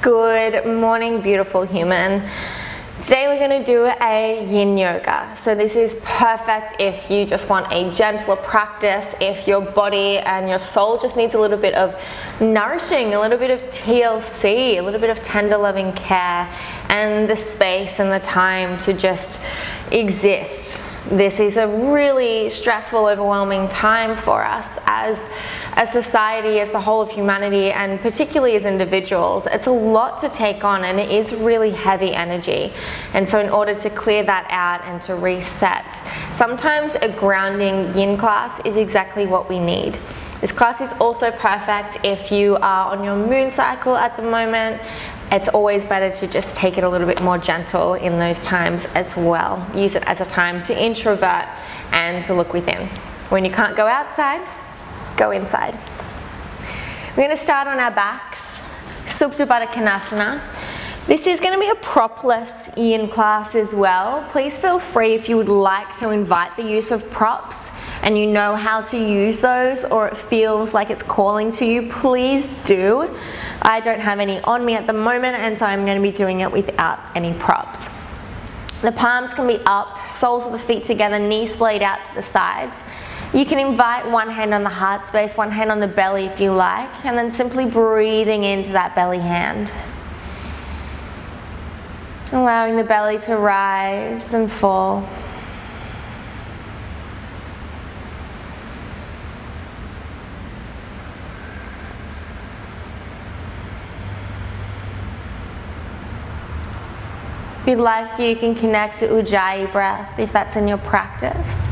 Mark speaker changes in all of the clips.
Speaker 1: Good morning, beautiful human. Today we're going to do a yin yoga. So this is perfect if you just want a gentler practice, if your body and your soul just needs a little bit of nourishing, a little bit of TLC, a little bit of tender loving care, and the space and the time to just exist. This is a really stressful, overwhelming time for us as a society, as the whole of humanity, and particularly as individuals. It's a lot to take on, and it is really heavy energy. And so in order to clear that out and to reset, sometimes a grounding yin class is exactly what we need. This class is also perfect if you are on your moon cycle at the moment. It's always better to just take it a little bit more gentle in those times as well. Use it as a time to introvert and to look within. When you can't go outside, go inside. We're going to start on our backs, Supta Baddha Konasana. This is going to be a propless yin class as well. Please feel free if you would like to invite the use of props and you know how to use those, or it feels like it's calling to you, please do. I don't have any on me at the moment, and so I'm going to be doing it without any props. The palms can be up, soles of the feet together, knees splayed out to the sides. You can invite one hand on the heart space, one hand on the belly if you like, and then simply breathing into that belly hand. Allowing the belly to rise and fall. If you'd like to, you can connect to Ujjayi breath if that's in your practice.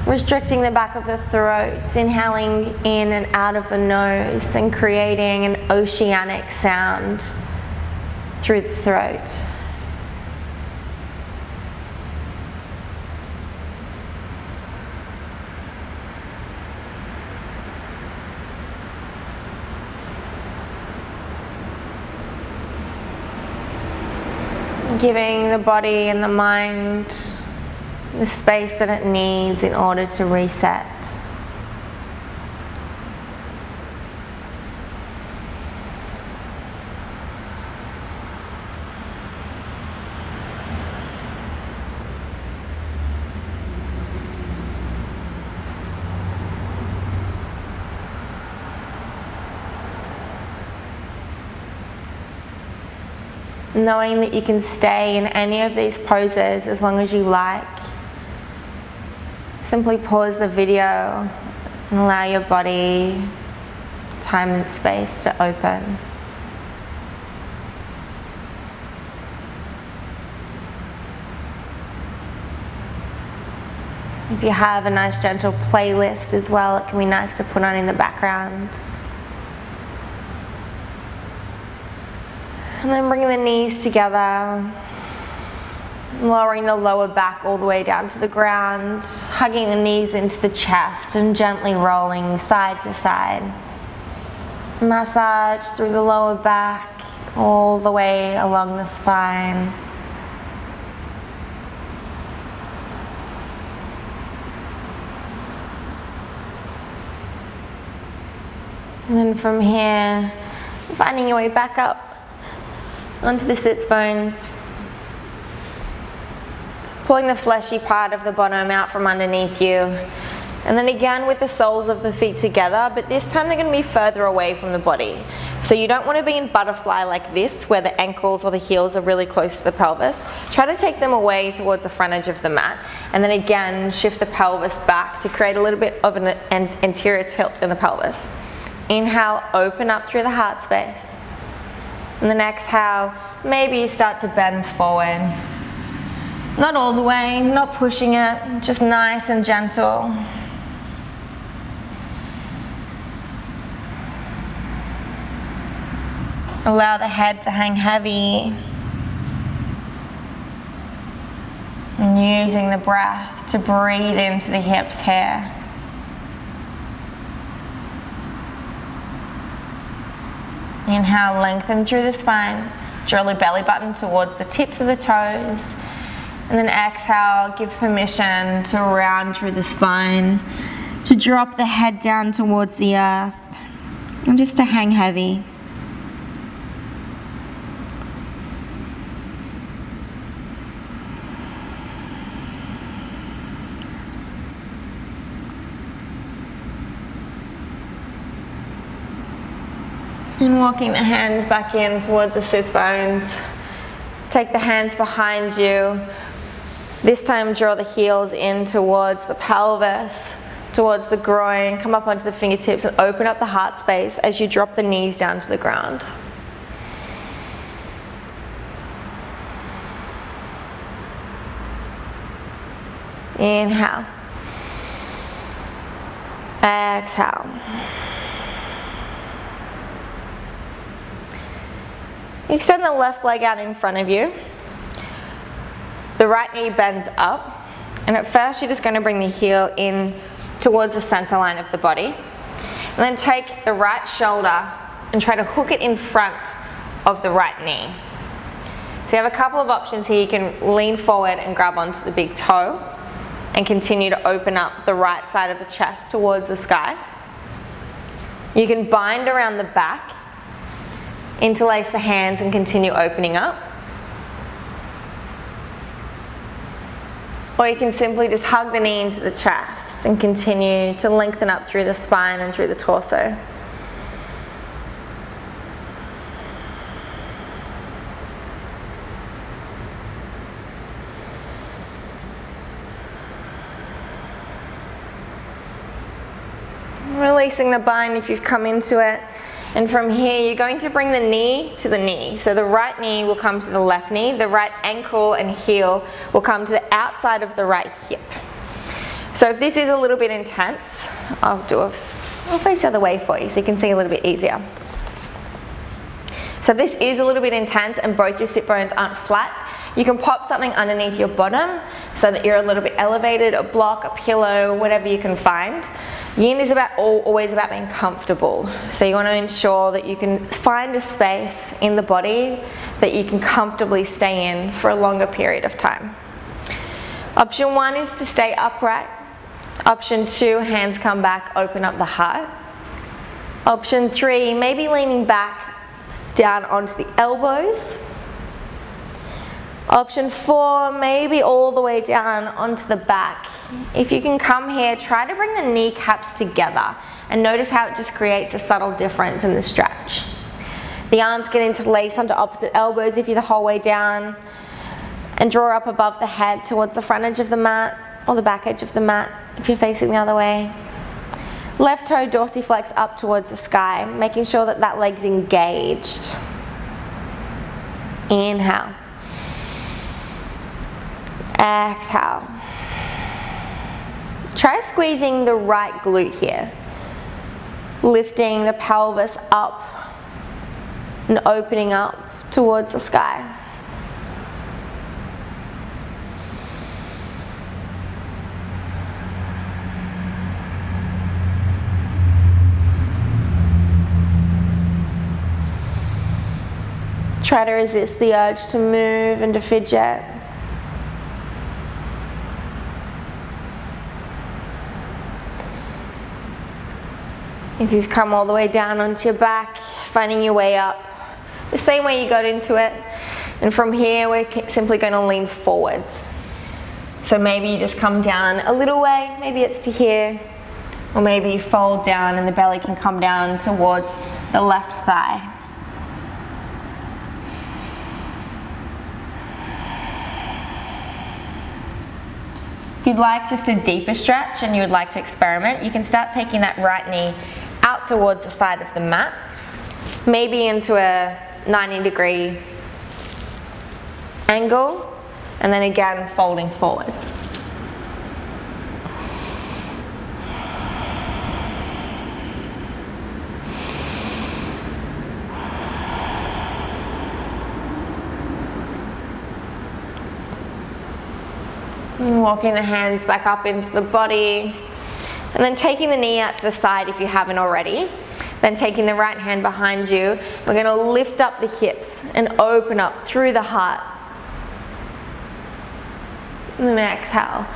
Speaker 1: Restricting the back of the throat, inhaling in and out of the nose and creating an oceanic sound through the throat. Giving the body and the mind the space that it needs in order to reset. Knowing that you can stay in any of these poses as long as you like. Simply pause the video and allow your body time and space to open. If you have a nice gentle playlist as well, it can be nice to put on in the background. And then bring the knees together, lowering the lower back all the way down to the ground, hugging the knees into the chest and gently rolling side to side. Massage through the lower back, all the way along the spine. And then from here, finding your way back up onto the sits bones, pulling the fleshy part of the bottom out from underneath you, and then again with the soles of the feet together, but this time they're going to be further away from the body. So you don't want to be in butterfly like this where the ankles or the heels are really close to the pelvis. Try to take them away towards the front edge of the mat, and then again shift the pelvis back to create a little bit of an anterior tilt in the pelvis. Inhale, open up through the heart space. And then exhale, maybe you start to bend forward. Not all the way, not pushing it, just nice and gentle. Allow the head to hang heavy. And using the breath to breathe into the hips here. Inhale, lengthen through the spine, draw your belly button towards the tips of the toes, and then exhale, give permission to round through the spine, to drop the head down towards the earth, and just to hang heavy. And walking the hands back in towards the sit bones. Take the hands behind you. This time draw the heels in towards the pelvis, towards the groin. Come up onto the fingertips and open up the heart space as you drop the knees down to the ground. Inhale. Exhale. Extend the left leg out in front of you. The right knee bends up, and at first you're just going to bring the heel in towards the center line of the body. And then take the right shoulder and try to hook it in front of the right knee. So you have a couple of options here. You can lean forward and grab onto the big toe and continue to open up the right side of the chest towards the sky. You can bind around the back, interlace the hands and continue opening up. Or you can simply just hug the knee into the chest and continue to lengthen up through the spine and through the torso. Releasing the bind if you've come into it. And from here, you're going to bring the knee to the knee. So the right knee will come to the left knee, the right ankle and heel will come to the outside of the right hip. So if this is a little bit intense, I'll face the other way for you so you can see a little bit easier. So if this is a little bit intense and both your sit bones aren't flat, you can pop something underneath your bottom so that you're a little bit elevated, a block, a pillow, whatever you can find. Yin is always about being comfortable. So you want to ensure that you can find a space in the body that you can comfortably stay in for a longer period of time. Option 1 is to stay upright. Option 2, hands come back, open up the heart. Option 3, maybe leaning back down onto the elbows. Option 4, maybe all the way down onto the back. If you can come here, try to bring the kneecaps together and notice how it just creates a subtle difference in the stretch. The arms get interlaced onto opposite elbows if you're the whole way down, and draw up above the head towards the front edge of the mat or the back edge of the mat if you're facing the other way. Left toe dorsiflex up towards the sky, making sure that that leg's engaged. Inhale. Exhale. Try squeezing the right glute here, lifting the pelvis up and opening up towards the sky. Try to resist the urge to move and to fidget. If you've come all the way down onto your back, finding your way up the same way you got into it. And from here, we're simply going to lean forwards. So maybe you just come down a little way, maybe it's to here, or maybe you fold down and the belly can come down towards the left thigh. If you'd like just a deeper stretch and you would like to experiment, you can start taking that right knee out towards the side of the mat, maybe into a 90-degree angle, and then again folding forwards. And walking the hands back up into the body. And then taking the knee out to the side if you haven't already. Then taking the right hand behind you. We're going to lift up the hips and open up through the heart. And then exhale,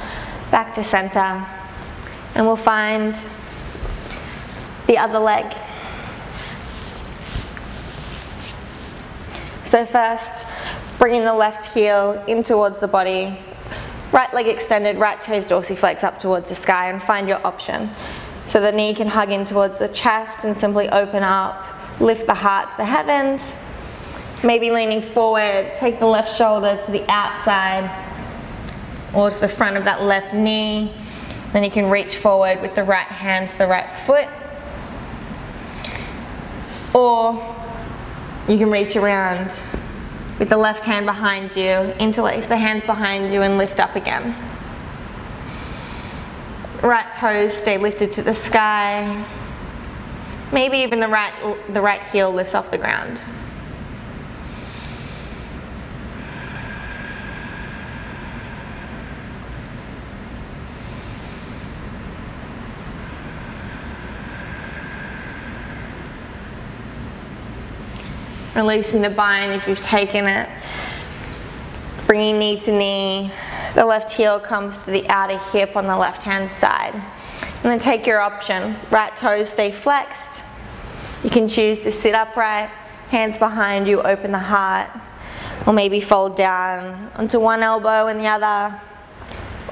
Speaker 1: back to center. And we'll find the other leg. So first, bringing the left heel in towards the body. Right leg extended, right toes dorsiflex up towards the sky, and find your option. So the knee can hug in towards the chest and simply open up lift the heart to the heavens. Maybe leaning forward, take the left shoulder to the outside or to the front of that left knee. Then you can reach forward with the right hand to the right foot. Or you can reach around with the left hand behind you, interlace the hands behind you and lift up again. Right toes stay lifted to the sky. Maybe even the right heel lifts off the ground. Releasing the bind if you've taken it. Bringing knee to knee. The left heel comes to the outer hip on the left hand side. And then take your option. Right toes stay flexed. You can choose to sit upright, hands behind you, open the heart. Or maybe fold down onto one elbow and the other.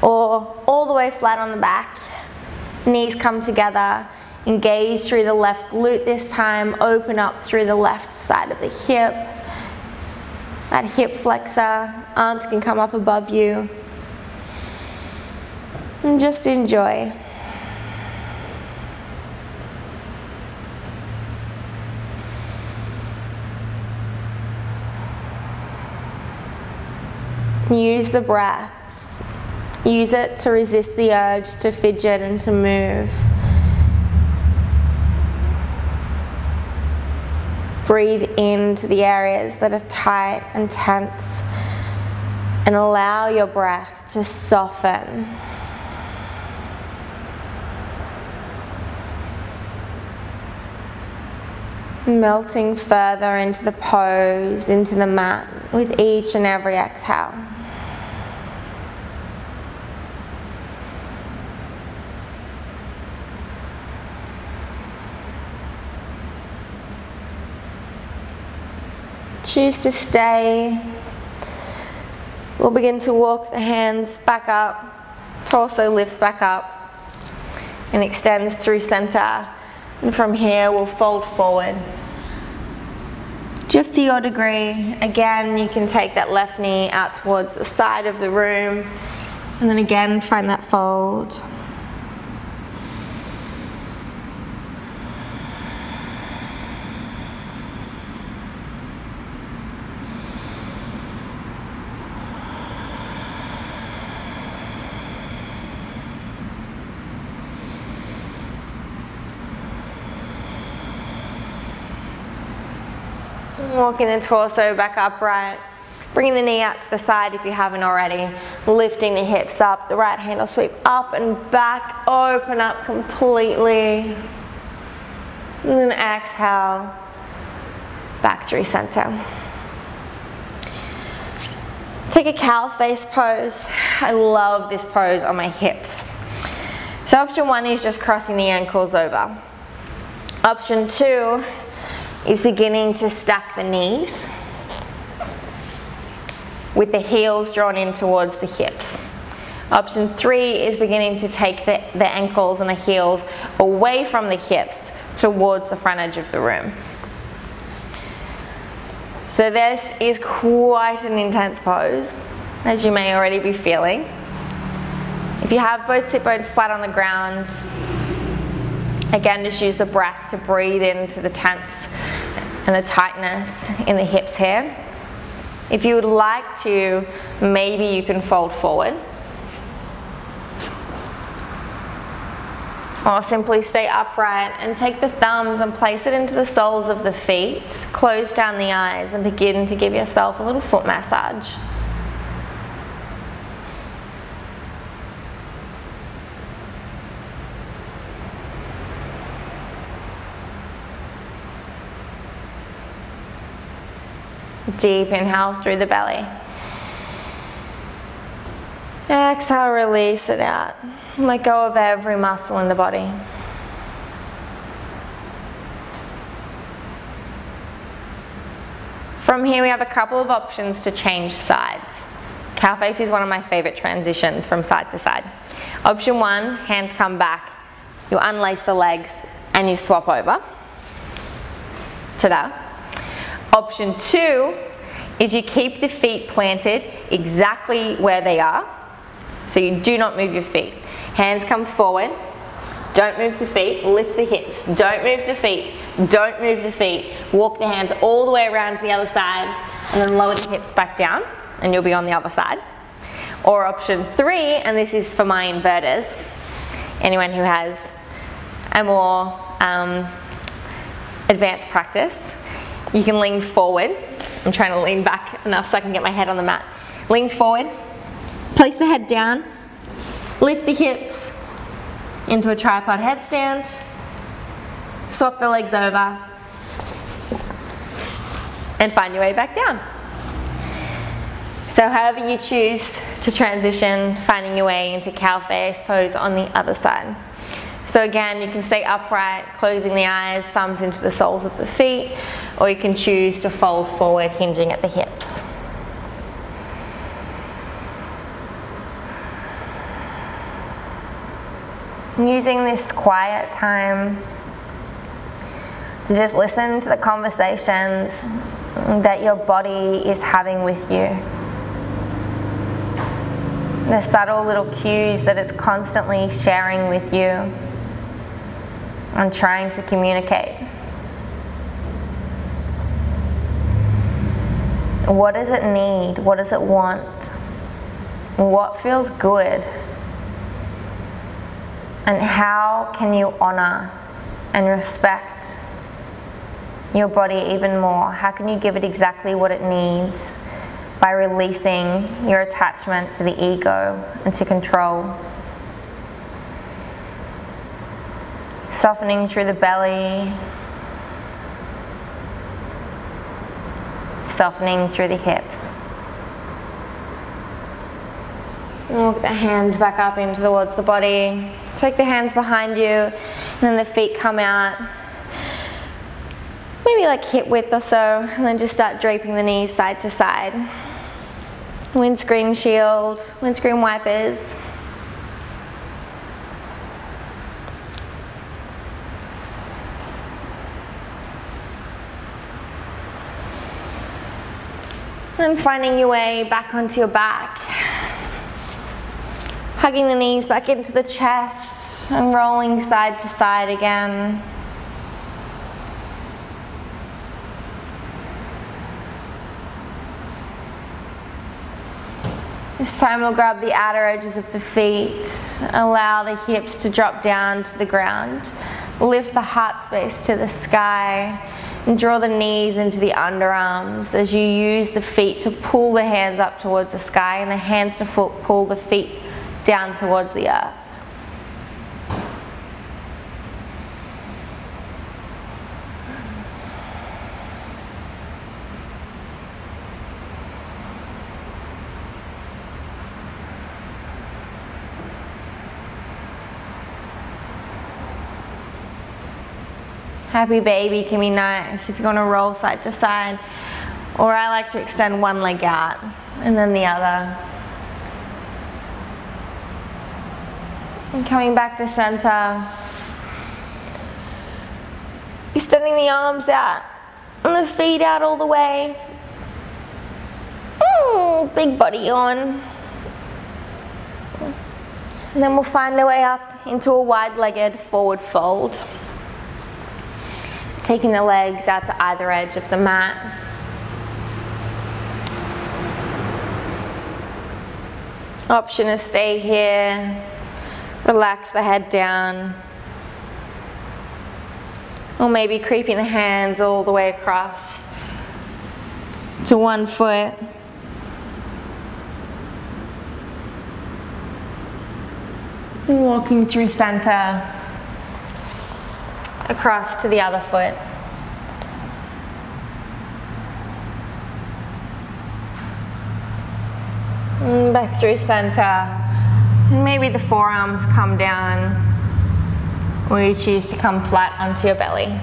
Speaker 1: Or all the way flat on the back. Knees come together. Engage through the left glute this time, open up through the left side of the hip. That hip flexor, arms can come up above you. And just enjoy. Use the breath. Use it to resist the urge to fidget and to move. Breathe into the areas that are tight and tense and allow your breath to soften. Melting further into the pose, into the mat with each and every exhale. Choose to stay. We'll begin to walk the hands back up, torso lifts back up and extends through center. And from here we'll fold forward. Just to your degree. Again, you can take that left knee out towards the side of the room and then again find that fold. Walking the torso back upright, bringing the knee out to the side if you haven't already, lifting the hips up, the right hand will sweep up and back, open up completely, and then exhale, back through center. Take a cow face pose. I love this pose on my hips. So option one is just crossing the ankles over. Option two is beginning to stack the knees with the heels drawn in towards the hips. Option three is beginning to take the ankles and the heels away from the hips towards the front edge of the room. So this is quite an intense pose, as you may already be feeling. If you have both sit bones flat on the ground, again, just use the breath to breathe into the tense and the tightness in the hips here. If you would like to, maybe you can fold forward. Or simply stay upright and take the thumbs and place it into the soles of the feet. Close down the eyes and begin to give yourself a little foot massage. Deep inhale through the belly. Exhale, release it out. Let go of every muscle in the body. From here we have a couple of options to change sides. Cow face is one of my favorite transitions from side to side. Option one, hands come back. You unlace the legs and you swap over. Ta-da. Option 2 is you keep the feet planted exactly where they are. So you do not move your feet. Hands come forward. Don't move the feet. Lift the hips. Don't move the feet. Don't move the feet. Walk the hands all the way around to the other side and then lower the hips back down and you'll be on the other side. Or option 3, and this is for my inverters, anyone who has a more advanced practice, you can lean forward. I'm trying to lean back enough so I can get my head on the mat. Lean forward, place the head down, lift the hips into a tripod headstand, swap the legs over, and find your way back down. So however you choose to transition, finding your way into cow face pose on the other side. So again, you can stay upright, closing the eyes, thumbs into the soles of the feet, or you can choose to fold forward, hinging at the hips. Using this quiet time to just listen to the conversations that your body is having with you. The subtle little cues that it's constantly sharing with you and trying to communicate. What does it need? What does it want? What feels good? And how can you honor and respect your body even more? How can you give it exactly what it needs by releasing your attachment to the ego and to control? Softening through the belly, softening through the hips. Walk the hands back up in towards the body. Take the hands behind you, and then the feet come out. Maybe like hip width or so, and then just start draping the knees side to side. Windscreen shield, windscreen wipers. And finding your way back onto your back. Hugging the knees back into the chest and rolling side to side again. This time we'll grab the outer edges of the feet, allow the hips to drop down to the ground, lift the heart space to the sky, and draw the knees into the underarms as you use the feet to pull the hands up towards the sky and the hands to pull the feet down towards the earth. Happy baby can be nice if you're going to roll side to side, or I like to extend one leg out and then the other. And coming back to center, extending the arms out and the feet out all the way. Big body yawn. And then we'll find our way up into a wide-legged forward fold. Taking the legs out to either edge of the mat. Option is stay here, relax the head down, or maybe creeping the hands all the way across to one foot. And walking through center, across to the other foot. And back through center. And maybe the forearms come down, or you choose to come flat onto your belly.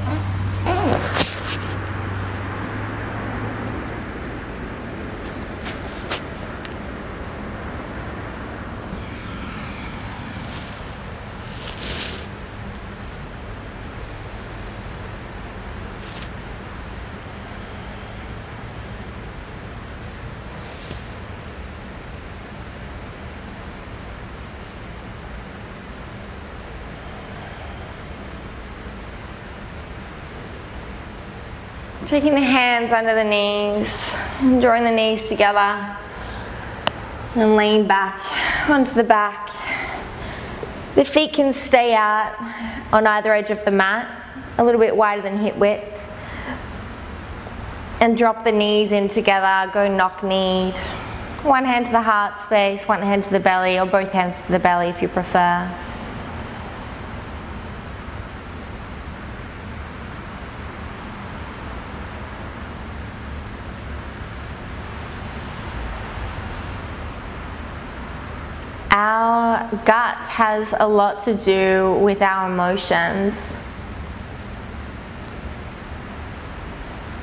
Speaker 1: Taking the hands under the knees, drawing the knees together, and lean back onto the back. The feet can stay out on either edge of the mat, a little bit wider than hip width. And drop the knees in together, go knock-kneed. One hand to the heart space, one hand to the belly, or both hands to the belly if you prefer. Our gut has a lot to do with our emotions,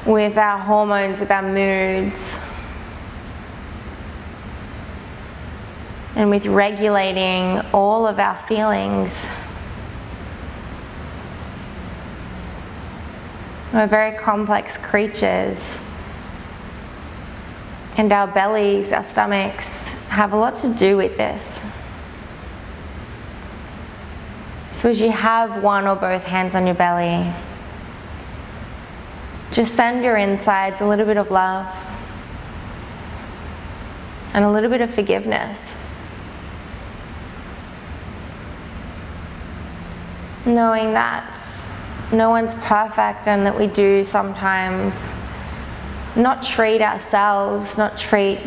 Speaker 1: with our hormones, with our moods, and with regulating all of our feelings. We're very complex creatures, and our bellies, our stomachs, have a lot to do with this. So as you have one or both hands on your belly, just send your insides a little bit of love and a little bit of forgiveness. Knowing that no one's perfect and that we do sometimes not treat ourselves, not treat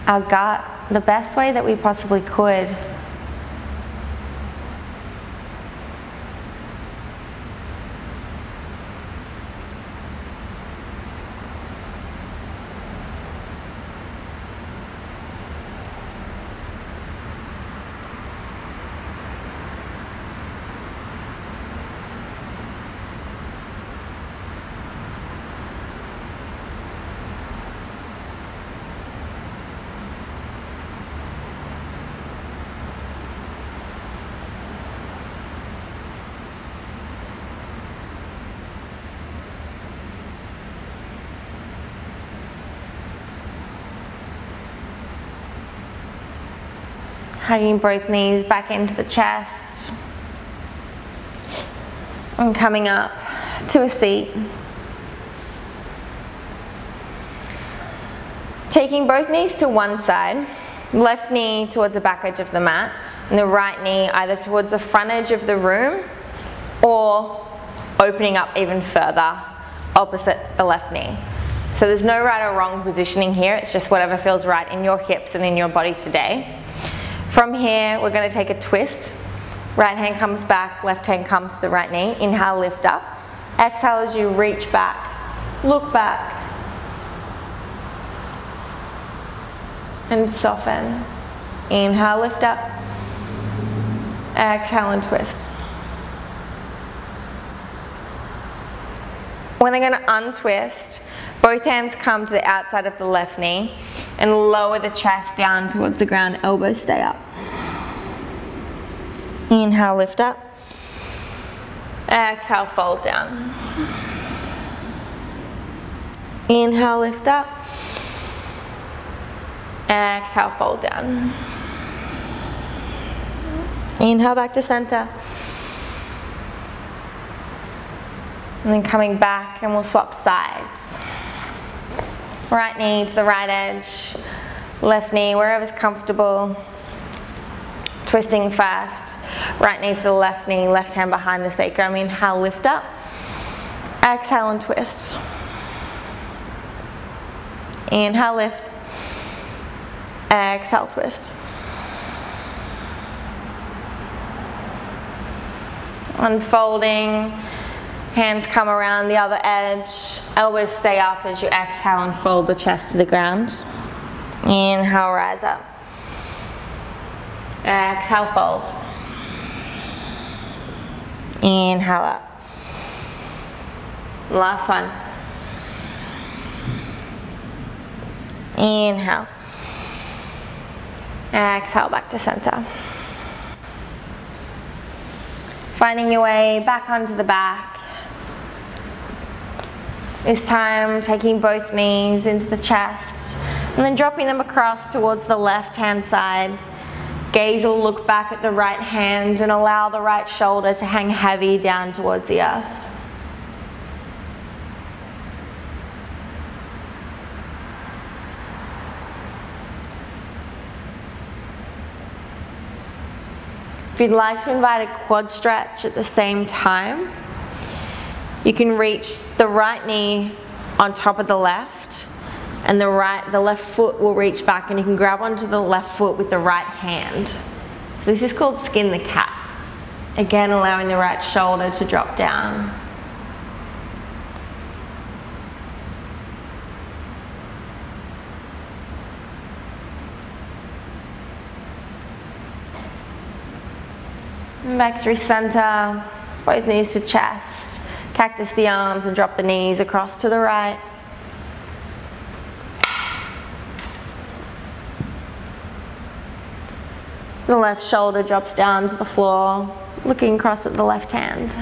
Speaker 1: our gut the best way that we possibly could. Hugging both knees back into the chest and coming up to a seat. Taking both knees to one side, left knee towards the back edge of the mat and the right knee either towards the front edge of the room or opening up even further opposite the left knee. So there's no right or wrong positioning here, it's just whatever feels right in your hips and in your body today. From here, we're going to take a twist. Right hand comes back, left hand comes to the right knee. Inhale, lift up. Exhale as you reach back, look back, and soften. Inhale, lift up. Exhale and twist. When they're going to untwist, both hands come to the outside of the left knee and lower the chest down towards the ground, elbows stay up. Inhale, lift up. Exhale, fold down. Inhale, lift up. Exhale, fold down. Inhale, back to center. And then coming back, and we'll swap sides. Right knee to the right edge, left knee wherever's comfortable. Twisting first, right knee to the left knee, left hand behind the sacrum. Inhale, lift up. Exhale and twist. Inhale, lift. Exhale, twist. Unfolding. Hands come around the other edge, elbows stay up as you exhale and fold the chest to the ground. Inhale, rise up. Exhale, fold. Inhale up. Last one. Inhale. Exhale, back to center. Finding your way back onto the back. This time, taking both knees into the chest and then dropping them across towards the left-hand side. Gaze will look back at the right hand and allow the right shoulder to hang heavy down towards the earth. If you'd like to invite a quad stretch at the same time, you can reach the right knee on top of the left, and the left foot will reach back, and you can grab onto the left foot with the right hand. So this is called skin the cat. Again, allowing the right shoulder to drop down. And back through center, both knees to chest. Cactus the arms and drop the knees across to the right. The left shoulder drops down to the floor, looking across at the left hand.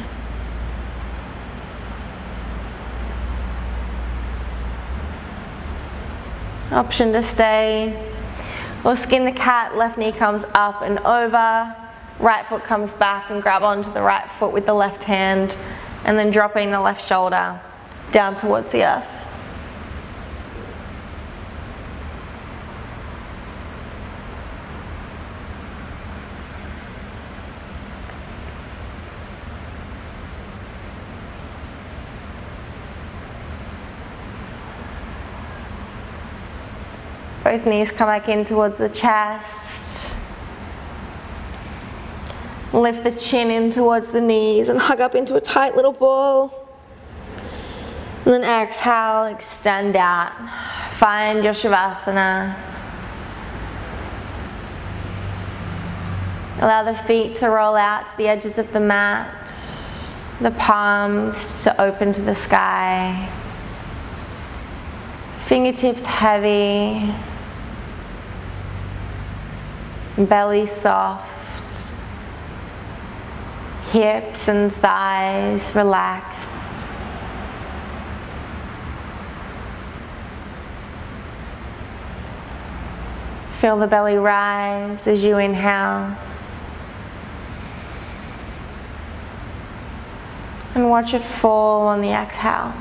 Speaker 1: Option to stay. Or skin the cat, left knee comes up and over, right foot comes back and grab onto the right foot with the left hand, and then dropping the left shoulder down towards the earth. Both knees come back in towards the chest. Lift the chin in towards the knees and hug up into a tight little ball. And then exhale, extend out. Find your Shavasana. Allow the feet to roll out to the edges of the mat, the palms to open to the sky. Fingertips heavy. Belly soft, hips and thighs relaxed. Feel the belly rise as you inhale. And watch it fall on the exhale.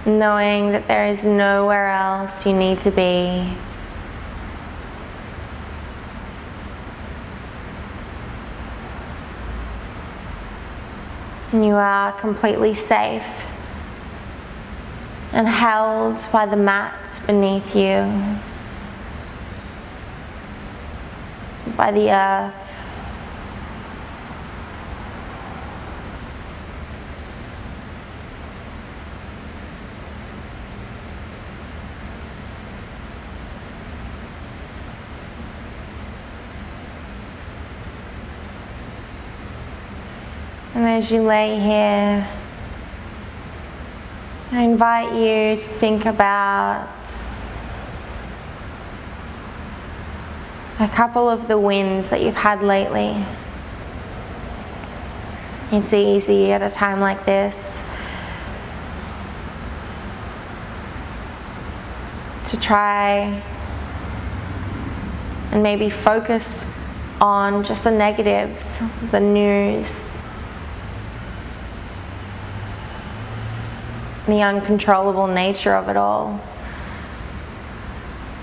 Speaker 1: Knowing that there is nowhere else you need to be. You are completely safe and held by the mat beneath you, by the earth. And as you lay here, I invite you to think about a couple of the wins that you've had lately. It's easy at a time like this to try and maybe focus on just the negatives, the news, the uncontrollable nature of it all.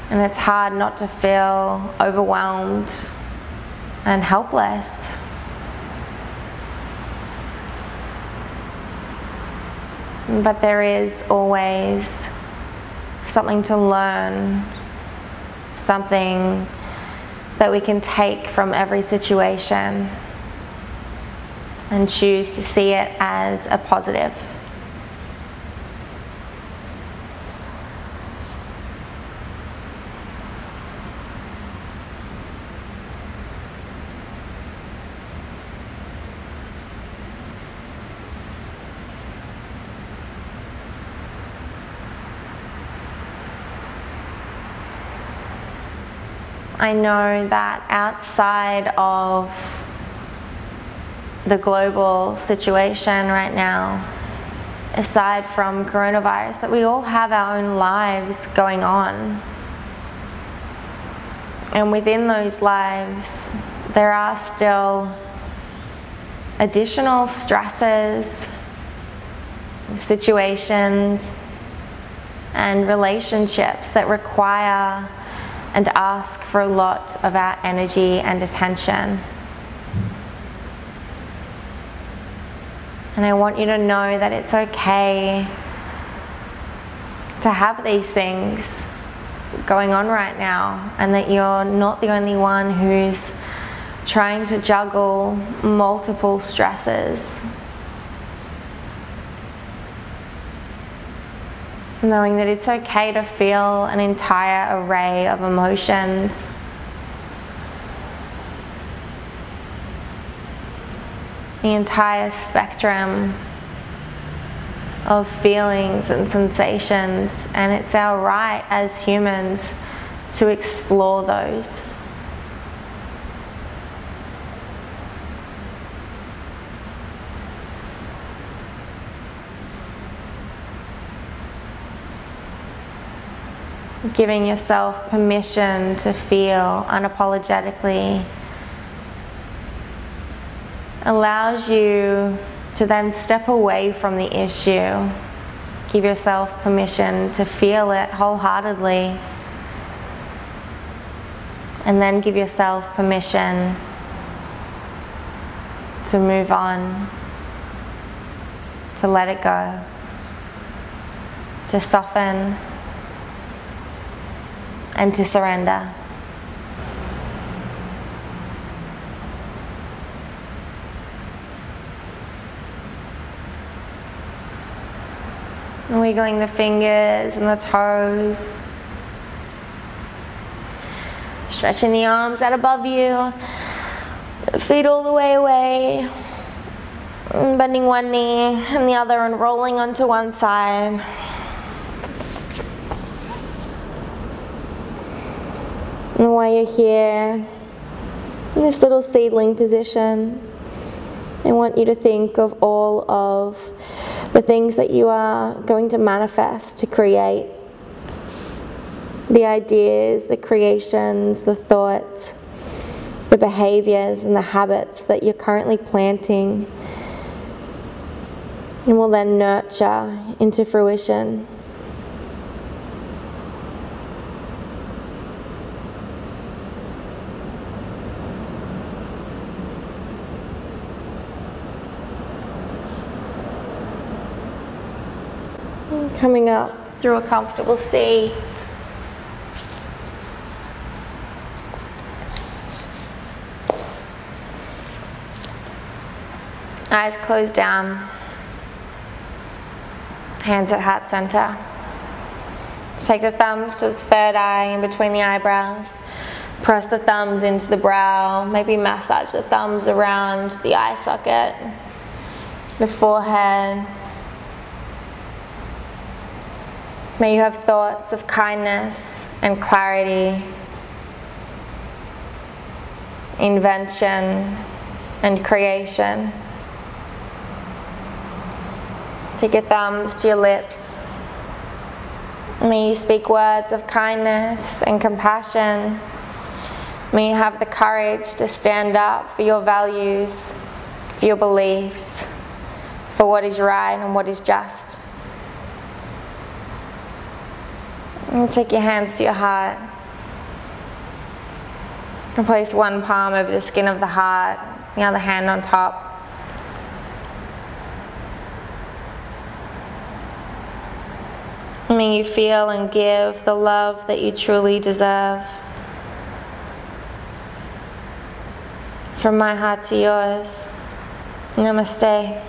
Speaker 1: And it's hard not to feel overwhelmed and helpless. But there is always something to learn, something that we can take from every situation and choose to see it as a positive. I know that outside of the global situation right now, aside from coronavirus, that we all have our own lives going on. And within those lives, there are still additional stresses, situations, and relationships that require and ask for a lot of our energy and attention. And I want you to know that it's okay to have these things going on right now, and that you're not the only one who's trying to juggle multiple stresses. Knowing that it's okay to feel an entire array of emotions. The entire spectrum of feelings and sensations, and it's our right as humans to explore those. Giving yourself permission to feel unapologetically allows you to then step away from the issue. Give yourself permission to feel it wholeheartedly, and then give yourself permission to move on, to let it go, to soften, and to surrender. Wiggling the fingers and the toes. Stretching the arms out above you. Feet all the way away. Bending one knee and the other and rolling onto one side. And while you're here, in this little seedling position, I want you to think of all of the things that you are going to manifest, to create. The ideas, the creations, the thoughts, the behaviors and the habits that you're currently planting, and will then nurture into fruition. Coming up through a comfortable seat. Eyes closed down. Hands at heart center. Let's take the thumbs to the third eye in between the eyebrows. Press the thumbs into the brow. Maybe massage the thumbs around the eye socket, the forehead. May you have thoughts of kindness and clarity, invention and creation. Take your thumbs to your lips. May you speak words of kindness and compassion. May you have the courage to stand up for your values, for your beliefs, for what is right and what is just. And take your hands to your heart. And place one palm over the skin of the heart, the other hand on top. May you feel and give the love that you truly deserve. From my heart to yours, namaste.